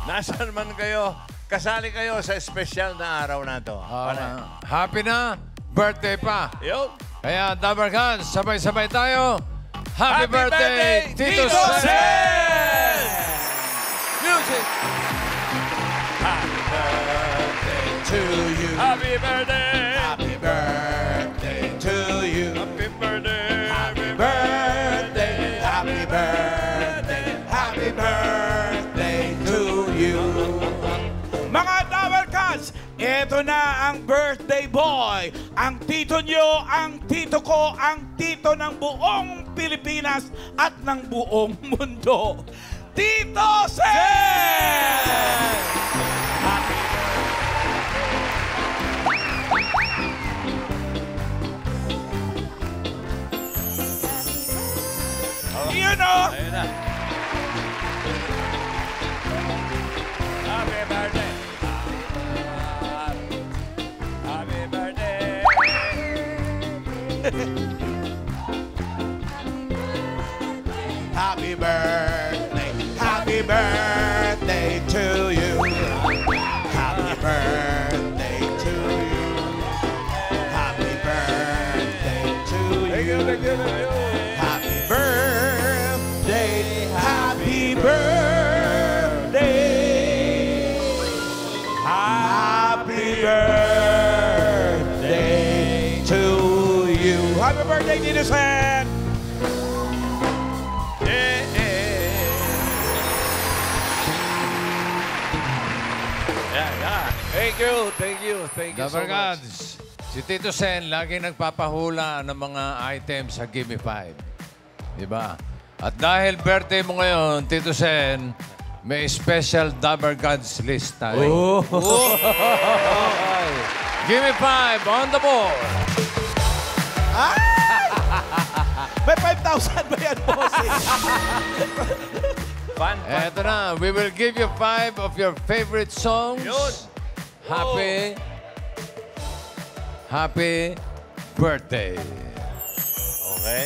Nasaan man kayo, kasali kayo sa espesyal na araw na to. Happy na, birthday pa. Yun. Kaya, Dabarkan, sabay-sabay tayo. Happy birthday, Tito Sen! Music! Happy birthday to you. Happy birthday. Happy birthday to you. Happy birthday. Happy birthday. Happy birthday. Happy birthday to you. Mga Dabarkans, eto na ang birthday boy. Ang tito nyo, ang tito ko, ang tito ng buong Pilipinas at ng buong mundo. Tito Sen! You know, Ayun na. Happy birthday. Happy birthday. Happy birthday. Happy birthday to you. Happy birthday to you. Happy birthday to you. Happy birthday. Happy birthday. Happy birthday to you. happy birthday, Tito Sen! Thank you, thank you, thank you so much. Dabarkans, si Tito Sen lagi nagpapahula ng mga items sa Gimme 5. Diba? At dahil birthday mo ngayon, Tito Sen, may special Dabarkans list tayo. Gimme 5 on the board. May 5,000 ba yan, bossing? Fun. Eto na, we will give you 5 of your favorite songs. Yun. Happy birthday. Okay.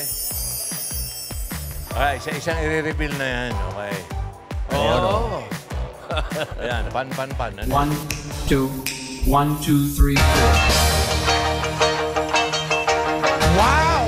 Okay, isa-isang i-reveal na yan. Okay. Oh. Ayan, pan. Ano? 1, 2, 1, 2, 3, 4. Wow!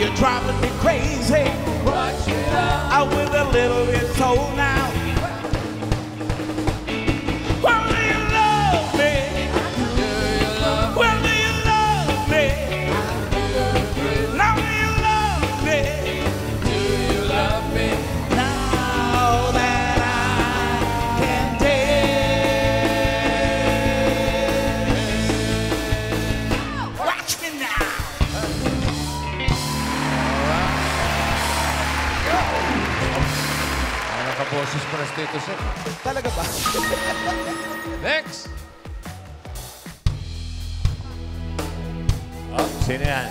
You're driving me crazy. Watch it out. I with a little bit told now. Well, do you love me? Well, do you love me? Now do you love me? Do you love me? Now that I can dance. Watch me now. Nakaboses pa na Tito Sen. Talaga ba? Next! Oh, sino yan?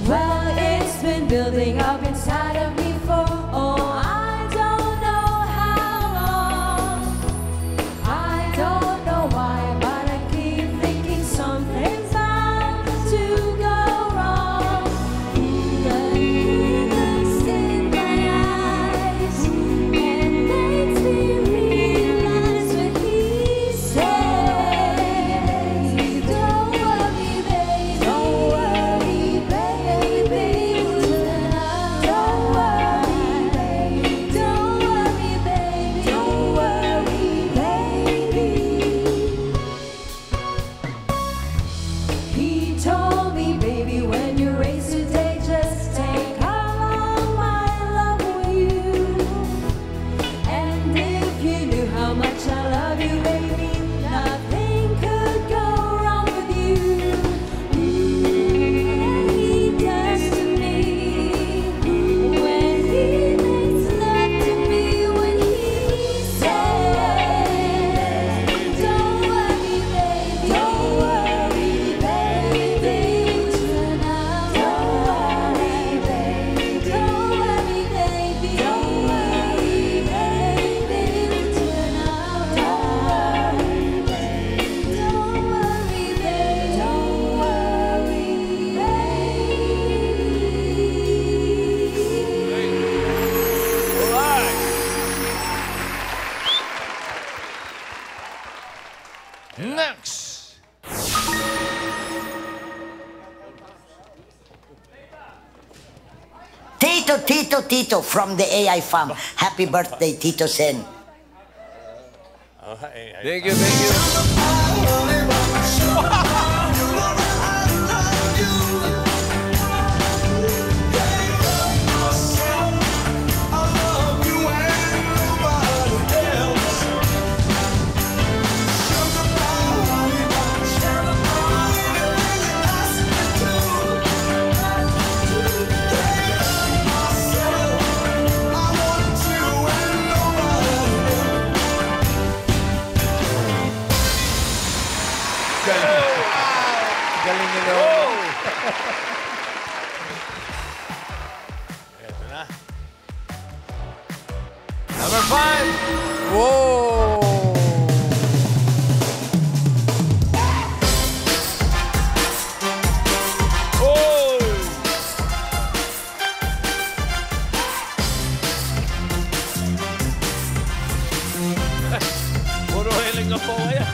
Well, it's been building up inside of me for, oh, I don't know how long. I don't know why, but I keep thinking something's bound to go wrong. The looks in my eyes and makes me realize what he says. Don't worry, baby. Don't worry, baby. Tonight. Don't worry, baby. Don't worry, baby. Don't worry, baby. He told me, baby, when you race today, just take along my love with you. And if you knew how much I love you, baby, nothing could go wrong with you. And he does to me when he makes love to me, when he says, don't worry, baby. Don't worry, baby. Tonight. Don't worry, baby. Don't worry, baby. Don't worry, baby. Tonight. Don't worry, baby. Don't worry, baby. Don't worry, Next! Tito from the AI Farm. Happy birthday, Tito Sen. Oh, Thank you, thank you. Galing nyo. Ito na. Number 5! Whoa! Puro hiling na po kaya.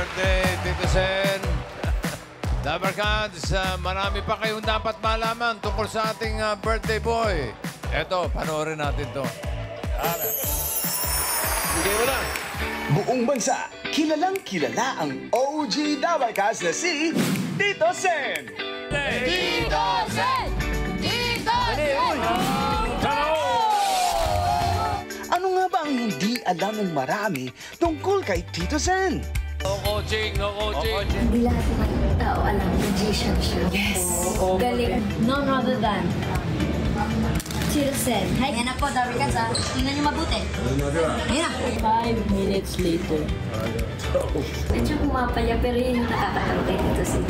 birthday, Tito Sen. Dabarkads, marami pa kayong dapat malaman tungkol sa ating birthday boy. Eto, panoorin natin to. Bigay mo na. Buong bansa, kilalang kilala ang OG Dabarkas na si Tito Sen. Tito Sen! Tito Sen! Ano nga ba ang hindi alam ng marami tungkol kay Tito Sen? No coaching, no coaching. Hindi lahat ng tao alam, magician siya. Yes! Galing. None other than Tito Sen. Hi, yan na po, Dabarkas ha. Tingnan niyo mabuti. Ayan na. 5 minutes later. Medyo pumapaya, pero yun yung nakakatawa kay Tito Sen.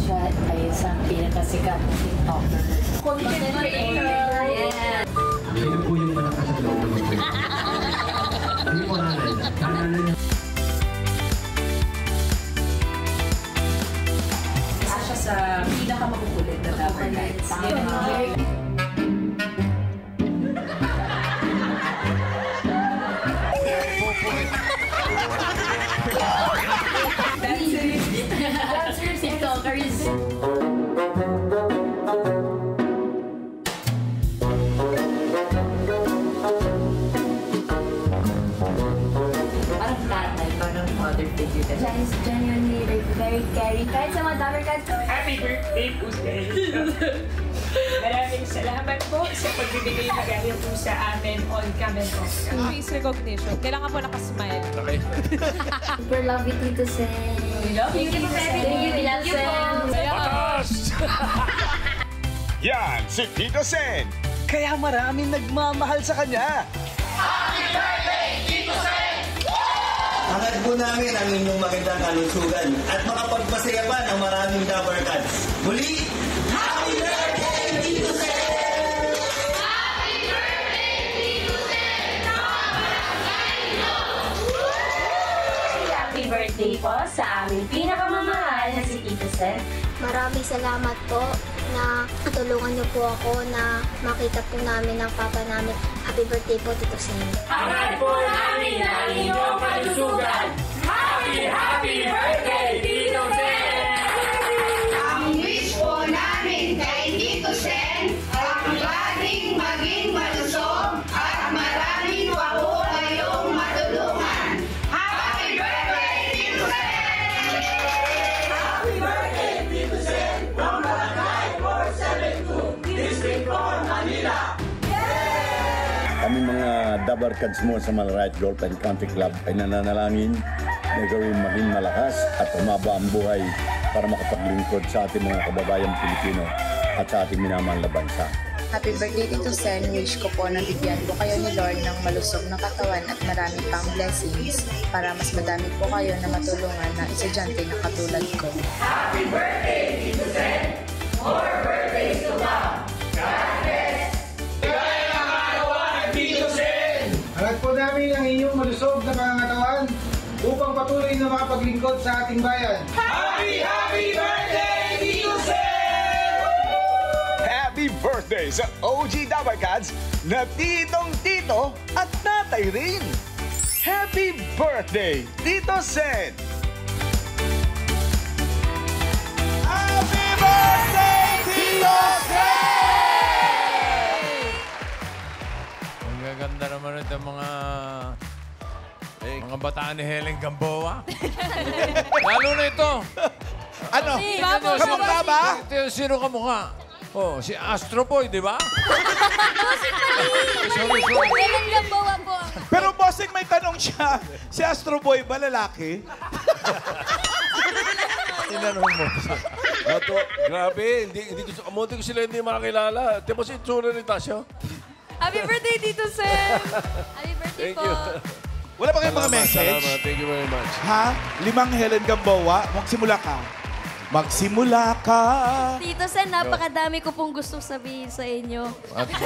Siya ay isang pinakasikat na TikToker. Content creator. Yeah. Ito po yung malakas at loob ng mga. Hindi po nanay. Nanay niya. Siya sa pinakamakukulit na Dabarkas. Dancers, TikTokers. Parang tatay, parang father figure ka. Siya is genuinely like, very caring. Kahit sa mga Dabarkas, Happy birthday po sa inyo. Maraming salamat po sa pagbibigay na galing po sa amin on comment po. Face recognition. Kailangan po nakasmile. super love you, Tito Sen. Thank you for everything. Thank you, Tito Sen. Yan, si Tito Sen. Kaya maraming nagmamahal sa kanya. Hangad po namin ang inyong magandang kalusugan at makapagpasaya pa ng maraming Dabarkads. Muli, Happy Birthday, Tito Sen! Happy birthday, Tito Sen! Happy birthday po sa aming pinakamamahal na si Tito Sen. Maraming salamat po na tulungan niyo po ako na makita po namin ang papa namin. Happy birthday po, Tito Sen. Hangad po namin ang inyong kalusugan. Happy birthday, Tito Sen! Ang wish po namin kay Tito Sen ang laging maging malusog at maraming pa po kayong matulungan. Happy birthday, Tito Sen! Happy birthday, Tito Sen! From Barangay 472, District 4, Manila. Kami mga Dabarkads mo sa Malrite Golf and Country Club ay nananalangin na gawin maging malakas at humaba ang buhay para makapaglingkod sa ating mga kababayang Pilipino at sa ating minamahal na bansa. Happy birthday, Tito Sen. Wish ko po na bigyan ko kayo ni Lord ng malusog na katawan at marami pang blessings para mas madami po kayo na matulungan na estudyante na katulad ko. Happy birthday, Tito Sen! More birthdays to come! God bless! Kaya ang arawan, Tito Sen! Hangad po namin ang inyong malusog na pangangatawan upang patuloy na makapaglingkod sa ating bayan. Happy birthday, Tito Sen! Happy birthday sa OG Dabarkads na titong-tito at tatay rin. Happy birthday, Tito Sen! Happy birthday, Tito Sen! Ang gaganda naman ito mga bataan ni Helen Gamboa. Lalo na ito. Ano? Tingnan nyo, Kamukha ba? Sino kamukha? Oh, si Astro Boy, di ba? Sorry. Kailan Gamboa po? Pero bossing, may tanong siya. Si Astro Boy ba lalaki? Tinanong mo. Grabe, munti ko sila hindi makakilala. Tipo si Tsura ni Tasha. Happy birthday, Tito Sen! Happy birthday Thank po. you. Wala pa kayong mga message? Salamat. Thank you very much. Ha? 5 Helen Gamboa? Magsimula ka. Magsimula ka. Tito Sen, napakadami ko pong gustong sabihin sa inyo.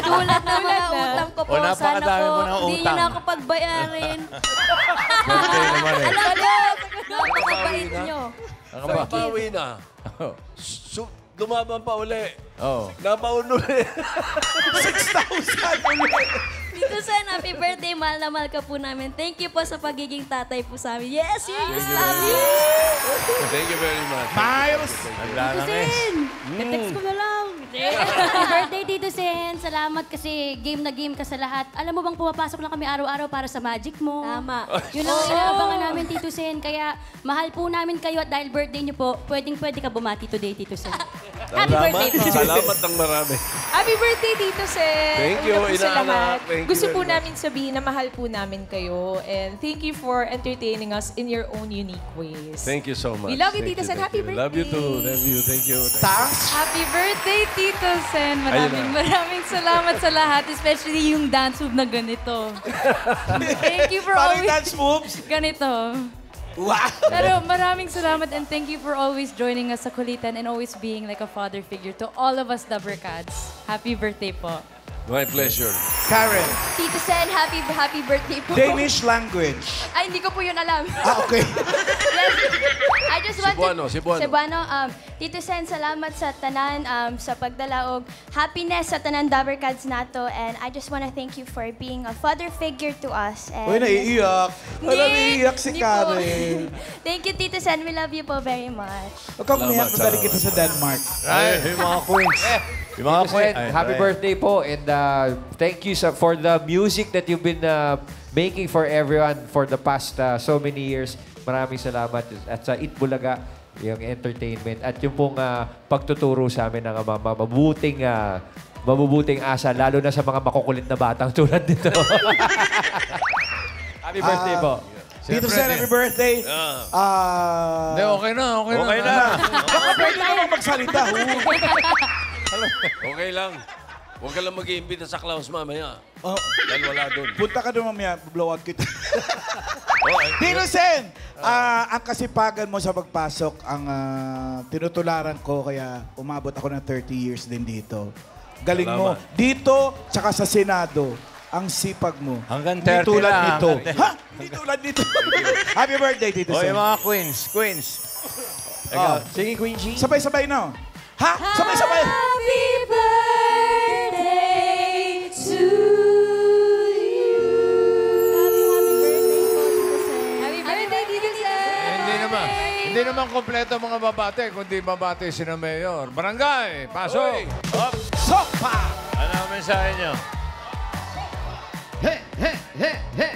Tulad ng mga utang ko po. O, Sana napakadami po, mo ng hindi nyo utang. na ako pagbayarin. Birthday naman eh. Alam nyo, napakabait nyo. Ano ba? Bawi na. Dumaban pa uli. Oh. Napaun uli. 6,000 ulit. Tito Sen, happy birthday. Mahal na mahal ka po namin. Thank you po sa pagiging tatay po sa amin. Yes, yes, love you. Thank you very much. Miles! Tito Sen! Text ko na lang. Happy birthday, Tito Sen. Salamat kasi game na game ka sa lahat. Alam mo bang pumapasok lang kami araw-araw para sa magic mo. Tama. Yun ang inaabangan namin, Tito Sen. Kaya mahal po namin kayo at dahil birthday niyo po, pwedeng-pwede ka bumati today, Tito Sen. Happy birthday po. Salamat ng marami. Happy birthday, Tito Sen! Thank you, Una po sa inaanak. lahat. Thank you Gusto po very much. namin sabihin na mahal po namin kayo and thank you for entertaining us in your own unique ways. Thank you so much. We love you, Thank Tito Sen. thank Happy you. Love you too. Love you. Thank you. Happy birthday, Tito Sen. Ayun Maraming salamat sa lahat, especially yung dance move na ganito. Thank you for Parang always... dance moves? Ganito. Wow! Pero maraming salamat and thank you for always joining us sa kulitan and always being like a father figure to all of us Dabber Cats. Happy birthday po. My pleasure. Karen, Tito Sen, happy birthday po. Danish language. Ay, hindi ko po yun alam. Okay. I just want Cebuano, Cebuano. Cebuano. Tito Sen, salamat sa tanan, sa pagdalaog. Happiness sa tanan Dabber Cats nato. And I just want to thank you for being a father figure to us. And Uy, naiiyak. Hindi, Naiiyak si hindi po. Karen. Thank you, Tito Sen. We love you po very much. Huwag kang umiyak, nabalik kita sa Denmark. Ay, yung mga queens. Yung mga queens. Happy birthday po and thank you for the music that you've been making for everyone for the past so many years. Maraming salamat. At sa Itbulaga, yung entertainment at yung pong pagtuturo sa amin ng mabubuting asa, lalo na sa mga makukulit na batang tulad nito. Happy birthday po. Tito Sen, happy birthday. Hindi, okay na. Okay na. Baka pwede naman magsalita. Okay lang. Huwag ka lang mag-iimbita sa Klaus mamaya. Dahil wala doon. Punta ka doon mamaya, blow out kita. Tito Sen, ang kasipagan mo sa pagpasok, ang tinutularan ko, kaya umabot ako ng 30 years din dito. Galing mo. Dito, tsaka sa Senado, ang sipag mo. Hanggang Hindi 30 tulad na. nito. Ha? Hindi tulad nito. Happy birthday, Tito O, Sen. yung mga queens. Sige, Queen G. Sabay-sabay na. Ha? Sabay-sabay. Happy birthday to you. Happy birthday, Tito Sen. Hindi naman kompleto mga babate, kundi babate si na Mayor. Barangay, pasok! Sopa! Ano ang mensahe nyo?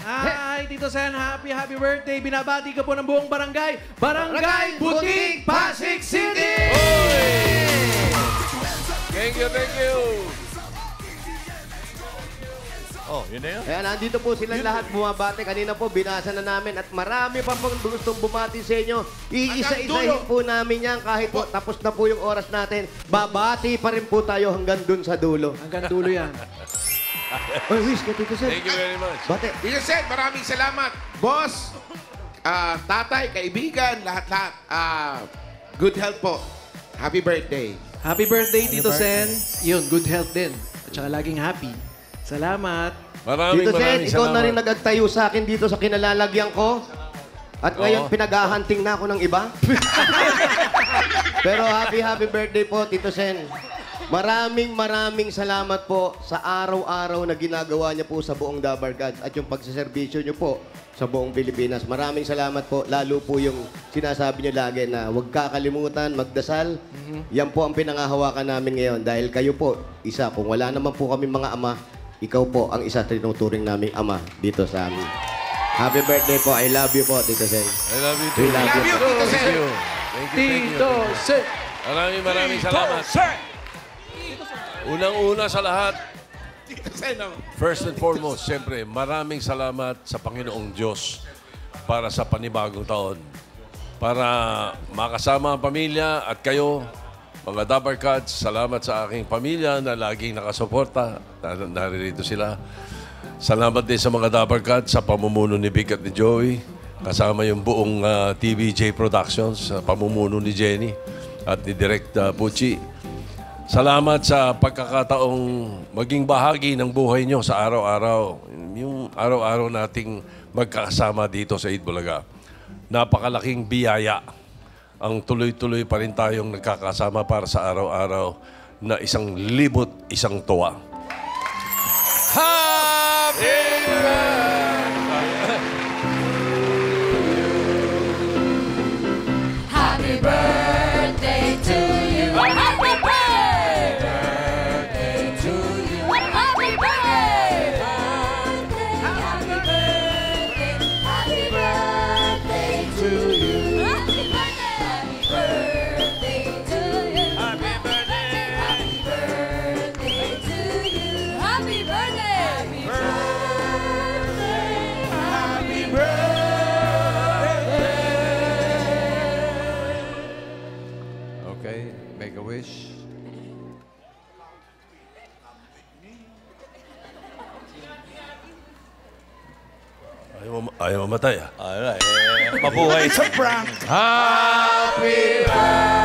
Hi, Tito Sen. Happy birthday. Binabati ka po ng buong barangay. Barangay Butik, Pasig City! Thank you, thank you. Oh, yun na yun. Kaya nandito po silang lahat bumabati. Kanina po, binasa na namin at marami pa pong gustong bumati sa inyo. Iisa-isahin po namin yan kahit po tapos na po yung oras natin. Babati pa rin po tayo hanggang dun sa dulo. Hanggang dulo yan. Oy, Wish, kay Tito Sen. Thank you very much. Bate. Tito Sen, maraming salamat. Boss, tatay, kaibigan, lahat-lahat. Good health po. Happy birthday. Happy birthday, Tito Sen. Yun, good health din. At saka laging happy. Salamat. Tito Sen, ikaw na rin nagagtayo sa akin dito sa kinalalagyan ko. At ngayon, pinag-ahunting na ako ng iba. Pero happy birthday po, Tito Sen. Maraming salamat po sa araw-araw na ginagawa niya po sa buong Dabber Cats at yung pagsaserbisyo niyo po sa buong Pilipinas. Maraming salamat po. Lalo po yung sinasabi niyo lagi na huwag kakalimutan, magdasal. Yan po ang pinangahawakan namin ngayon dahil kayo po, isa. Kung wala naman po kami mga ama, ikaw po ang isa tinuturing naming ama dito sa amin. Happy birthday po. I love you po, Tito Sen. I love you too. We love you, Tito Sen. Thank you. Tito Sen. Maraming salamat. Unang-una sa lahat, first and foremost, siyempre, maraming salamat sa Panginoong Diyos para sa panibagong taon. Para makasama ang pamilya at kayo, mga Dabber Cats, salamat sa aking pamilya na laging nakasuporta. Naririto sila. Salamat din sa mga Dabber Cats sa pamumuno ni Vic at ni Joey. Kasama yung buong TVJ Productions sa pamumuno ni Jenny at ni Direct Pucci. Salamat sa pagkakataong maging bahagi ng buhay nyo sa araw-araw. Yung araw-araw nating magkakasama dito sa Itbulaga. Napakalaking biyaya. Ang tuloy-tuloy pa rin tayong nagkakasama para sa araw-araw na isang libot, isang tuwa. Happy Happy birthday to you. Happy birthday to you. Happy birthday. Happy birthday. Happy birthday to you. Happy birthday to you. Happy birthday. Happy birthday to you. Happy birthday. Happy birthday. Happy birthday. Okay, make a wish. Ayaw mamatay, ah. Mabuhay. It's a prank. Happy birthday!